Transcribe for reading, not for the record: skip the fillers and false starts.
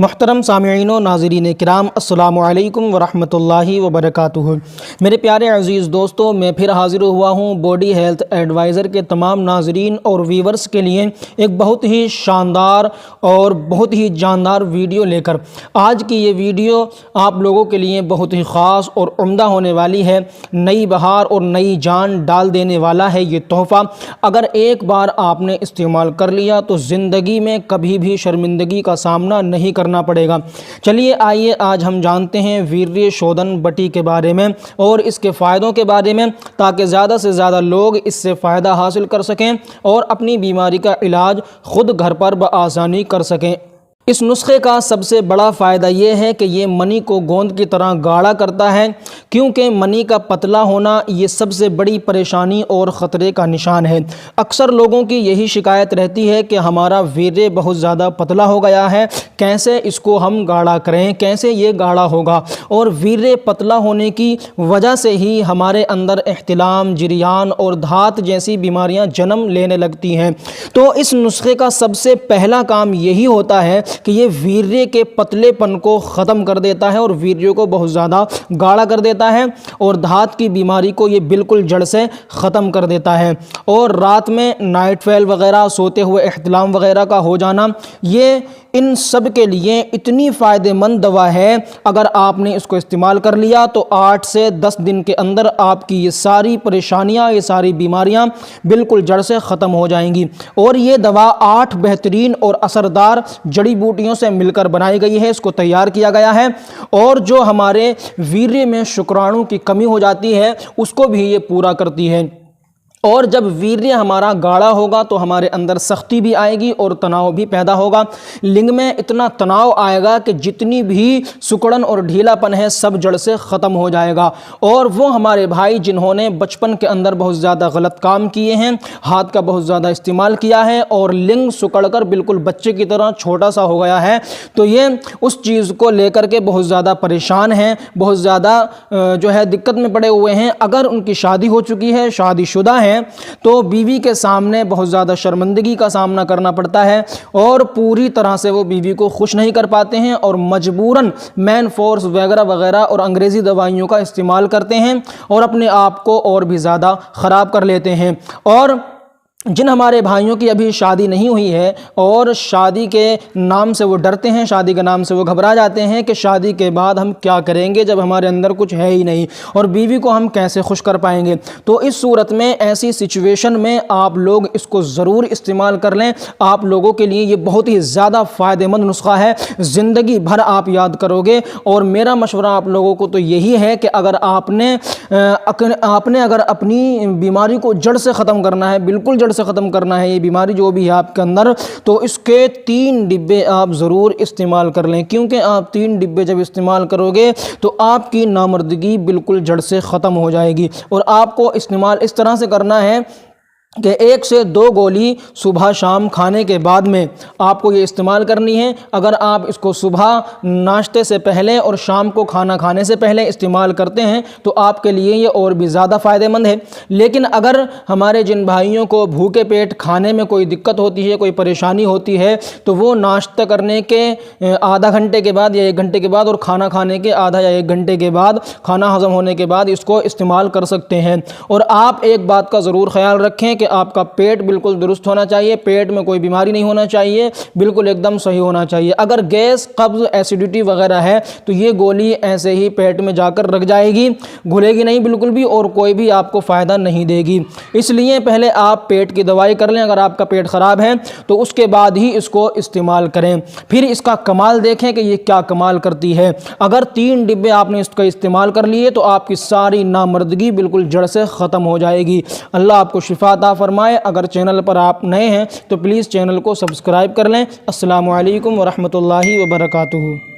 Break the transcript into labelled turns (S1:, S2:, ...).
S1: محترم سامعین و ناظرین کرام، السلام علیکم ورحمۃ اللہ وبرکاتہ۔ میرے پیارے عزیز دوستو، میں پھر حاضر ہوا ہوں باڈی ہیلتھ ایڈوائزر کے تمام ناظرین اور ویورز کے لیے ایک بہت ہی شاندار اور بہت ہی جاندار ویڈیو لے کر۔ آج کی یہ ویڈیو آپ لوگوں کے لیے بہت ہی خاص اور عمدہ ہونے والی ہے۔ نئی بہار اور نئی جان ڈال دینے والا ہے یہ تحفہ۔ اگر ایک بار آپ نے استعمال کر لیا تو زندگی میں کبھی بھی شرمندگی کا سامنا نہیں کرنا پڑے گا۔ چلیے آئیے آج ہم جانتے ہیں ویریہ شودھن بٹی کے بارے میں اور اس کے فائدوں کے بارے میں، تاکہ زیادہ سے زیادہ لوگ اس سے فائدہ حاصل کر سکیں اور اپنی بیماری کا علاج خود گھر پر بآسانی کر سکیں۔ اس نسخے کا سب سے بڑا فائدہ یہ ہے کہ یہ منی کو گوند کی طرح گاڑھا کرتا ہے، کیونکہ منی کا پتلا ہونا یہ سب سے بڑی پریشانی اور خطرے کا نشان ہے۔ اکثر لوگوں کی یہی شکایت رہتی ہے کہ ہمارا ویریہ بہت زیادہ پتلا ہو گیا ہے، کیسے اس کو ہم گاڑھا کریں، کیسے یہ گاڑھا ہوگا۔ اور ویریہ پتلا ہونے کی وجہ سے ہی ہمارے اندر احتلام، جریان اور دھات جیسی بیماریاں جنم لینے لگتی ہیں۔ تو اس نسخے کا سب سے پہلا کام یہی ہوتا ہے کہ یہ ویریہ کے پتلے پن کو ختم کر دیتا ہے اور ویریہ کو بہت زیادہ گاڑھا کر دیتا ہے اور دھات کی بیماری کو یہ بالکل جڑ سے ختم کر دیتا ہے۔ اور رات میں نائٹ فیل وغیرہ، سوتے ہوئے احتلام وغیرہ کا ہو جانا، یہ ان سب کے لیے اتنی فائدہ مند دوا ہے۔ اگر آپ نے اس کو استعمال کر لیا تو 8 سے 10 دن کے اندر آپ کی یہ ساری پریشانیاں، یہ ساری بیماریاں بالکل جڑ سے ختم ہو جائیں گی۔ اور یہ دوا 8 بہترین اور اثردار جڑی بوٹیوں سے مل کر بنائی گئی ہے، اس کو تیار کیا گیا ہے، اور جو ہمارے ویریہ میں شکرانو کی کمی ہو جاتی ہے اس کو بھی یہ پورا کرتی ہے۔ اور جب ویریہ ہمارا گاڑھا ہوگا تو ہمارے اندر سختی بھی آئے گی اور تناؤ بھی پیدا ہوگا۔ لنگ میں اتنا تناؤ آئے گا کہ جتنی بھی سکڑن اور ڈھیلا پن ہے سب جڑ سے ختم ہو جائے گا۔ اور وہ ہمارے بھائی جنہوں نے بچپن کے اندر بہت زیادہ غلط کام کیے ہیں، ہاتھ کا بہت زیادہ استعمال کیا ہے اور لنگ سکڑ کر بالکل بچے کی طرح چھوٹا سا ہو گیا ہے، تو یہ اس چیز کو لے کر کے بہت زیادہ پریشان ہیں، بہت زیادہ دقت میں پڑے ہوئے ہیں۔ اگر ان کی شادی ہو چکی ہے، شادی شدہ ہے، تو بیوی کے سامنے بہت زیادہ شرمندگی کا سامنا کرنا پڑتا ہے اور پوری طرح سے وہ بیوی کو خوش نہیں کر پاتے ہیں اور مجبوراً مین فورس وغیرہ وغیرہ اور انگریزی دوائیوں کا استعمال کرتے ہیں اور اپنے آپ کو اور بھی زیادہ خراب کر لیتے ہیں۔ اور جن ہمارے بھائیوں کی ابھی شادی نہیں ہوئی ہے اور شادی کے نام سے وہ ڈرتے ہیں، شادی کے نام سے وہ گھبرا جاتے ہیں کہ شادی کے بعد ہم کیا کریں گے جب ہمارے اندر کچھ ہے ہی نہیں، اور بیوی کو ہم کیسے خوش کر پائیں گے، تو اس صورت میں، ایسی سچویشن میں آپ لوگ اس کو ضرور استعمال کر لیں۔ آپ لوگوں کے لیے یہ بہت ہی زیادہ فائدہ مند نسخہ ہے، زندگی بھر آپ یاد کرو گے۔ اور میرا مشورہ آپ لوگوں کو تو یہی ہے کہ اگر آپ نے اگر اپنی بیماری کو جڑ سے ختم کرنا ہے، بالکل جڑ سے ختم کرنا ہے یہ بیماری جو بھی ہے آپ کے اندر، تو اس کے 3 ڈبے آپ ضرور استعمال کر لیں، کیونکہ آپ 3 ڈبے جب استعمال کرو گے تو آپ کی نامردگی بالکل جڑ سے ختم ہو جائے گی۔ اور آپ کو استعمال اس طرح سے کرنا ہے کہ 1 سے 2 گولی صبح شام کھانے کے بعد میں آپ کو یہ استعمال کرنی ہے۔ اگر آپ اس کو صبح ناشتے سے پہلے اور شام کو کھانا کھانے سے پہلے استعمال کرتے ہیں تو آپ کے لیے یہ اور بھی زیادہ فائدہ مند ہے۔ لیکن اگر ہمارے جن بھائیوں کو بھوکے پیٹ کھانے میں کوئی دقت ہوتی ہے، کوئی پریشانی ہوتی ہے، تو وہ ناشتہ کرنے کے آدھا گھنٹے کے بعد یا 1 گھنٹے کے بعد اور کھانا کھانے کے آدھا یا 1 گھنٹے کے بعد، کھانا ہضم ہونے کے بعد اس کو استعمال کر سکتے ہیں۔ اور آپ ایک بات کا ضرور خیال رکھیں کہ آپ کا پیٹ بالکل درست ہونا چاہیے، پیٹ میں کوئی بیماری نہیں ہونا چاہیے، بالکل ایک دم صحیح ہونا چاہیے۔ اگر گیس، قبض، ایسیڈیٹی وغیرہ ہے تو یہ گولی ایسے ہی پیٹ میں جا کر رکھ جائے گی، گھلے گی نہیں بالکل بھی، اور کوئی بھی آپ کو فائدہ نہیں دے گی۔ اس لیے پہلے آپ پیٹ کی دوائی کر لیں، اگر آپ کا پیٹ خراب ہے تو اس کے بعد ہی اس کو استعمال کریں۔ پھر اس کا کمال دیکھیں کہ یہ کیا کمال کرتی ہے۔ اگر 3 ڈبے آپ نے اس کا استعمال کر لیے تو آپ کی ساری نامردگی بالکل جڑ سے ختم ہو جائے گی۔ اللہ آپ کو شفا عطا فرمائے۔ اگر چینل پر آپ نئے ہیں تو پلیز چینل کو سبسکرائب کر لیں۔ السلام علیکم ورحمۃ اللہ وبرکاتہ۔